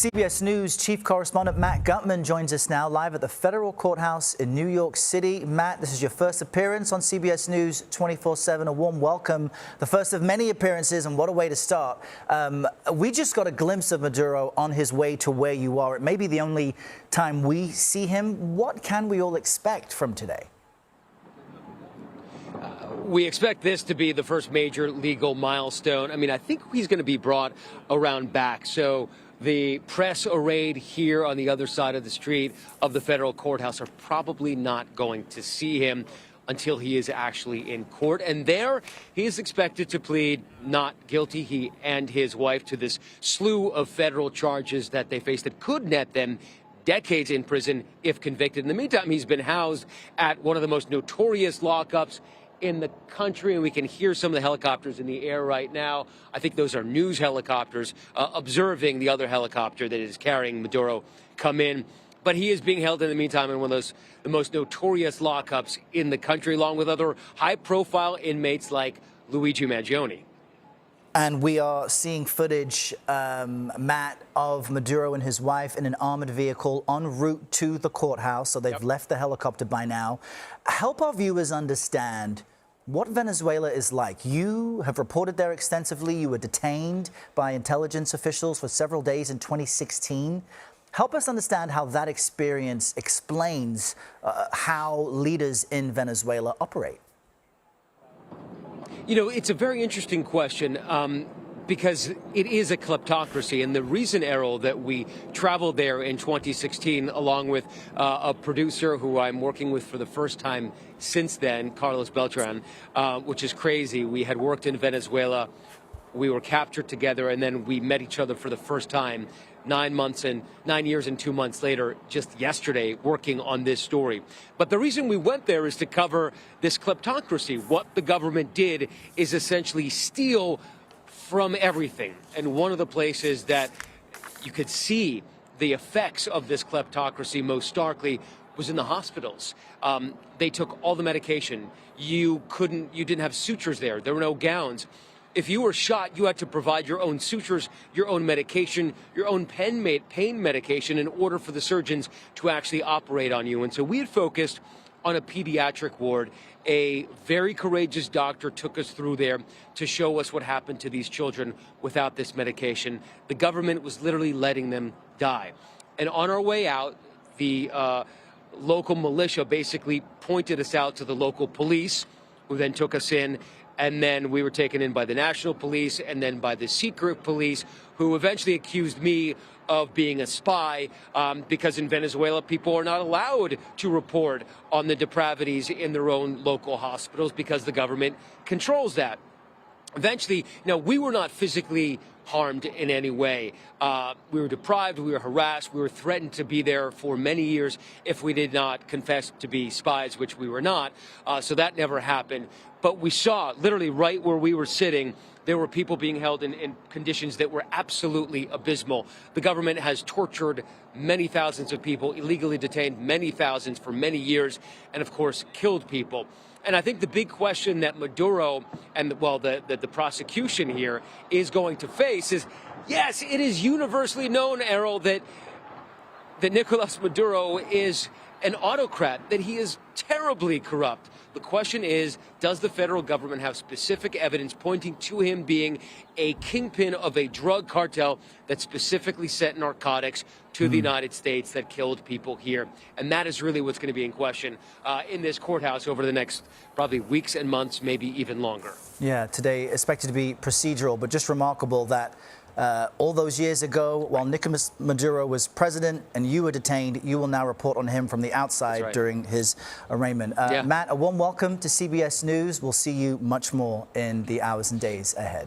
CBS News chief correspondent Matt Gutman joins us now live at the federal courthouse in New York City. Matt, this is your first appearance on CBS News 24/7. A warm welcome. The first of many appearances, and what a way to start. We just got a glimpse of Maduro on his way to where you are. It may be the only time we see him. What can we all expect from today? We expect this to be the first major legal milestone. I mean, I think he's going to be brought around back. So the press arrayed here on the other side of the street of the federal courthouse are probably not going to see him until he is actually in court. And there he is expected to plead not guilty, he and his wife, to this slew of federal charges that they face that could net them decades in prison if convicted. In the meantime, he's been housed at one of the most notorious lockups in the country, and we can hear some of the helicopters in the air right now. I think those are news helicopters observing the other helicopter that is carrying Maduro come in. But he is being held in the meantime in one of the most notorious lockups in the country, along with other high-profile inmates like Luigi Mangione. And we are seeing footage, Matt, of Maduro and his wife in an armored vehicle en route to the courthouse. So they've left the helicopter by now. Help our viewers understand what Venezuela is like. You have reported there extensively. You were detained by intelligence officials for several days in 2016. Help us understand how that experience explains how leaders in Venezuela operate. You know, it's a very interesting question because it is a kleptocracy. And the reason, Errol, that we traveled there in 2016, along with a producer who I'm working with for the first time since then, Carlos Beltran, which is crazy. We had worked in Venezuela. We were captured together, and then we met each other for the first time 9 years and 2 months later, just yesterday, working on this story. But the reason we went there is to cover this kleptocracy. What the government did is essentially steal from everything. And one of the places that you could see the effects of this kleptocracy most starkly was in the hospitals. They took all the medication. You didn't have sutures there. There were no gowns. If you were shot, you had to provide your own sutures, your own medication, your own pain medication in order for the surgeons to actually operate on you. And so we had focused on a pediatric ward. A very courageous doctor took us through there to show us what happened to these children without this medication. The government was literally letting them die. And on our way out, the local militia basically pointed us out to the local police, who then took us in. And then we were taken in by the national police and then by the secret police, who eventually accused me of being a spy because in Venezuela, people are not allowed to report on the depravities in their own local hospitals because the government controls that. Eventually, now, we were not physically harmed in any way. We were deprived, we were harassed, we were threatened to be there for many years if we did not confess to be spies, which we were not. So that never happened. But we saw, literally right where we were sitting, there were people being held in conditions that were absolutely abysmal. The government has tortured many thousands of people, illegally detained many thousands for many years, and of course, killed people. And I think the big question that Maduro and, well, the prosecution here is going to face is, yes, it is universally known, Errol, that Nicolás Maduro is an autocrat, that he is terribly corrupt. The question is, does the federal government have specific evidence pointing to him being a kingpin of a drug cartel that specifically sent narcotics to the United States that killed people here? And that is really what's going to be in question in this courthouse over the next probably weeks and months, maybe even longer. Yeah, today expected to be procedural, but just remarkable that all those years ago, while Nicolás Maduro was president and you were detained, you will now report on him from the outside during his arraignment. Matt, a warm welcome to CBS News. We'll see you much more in the hours and days ahead.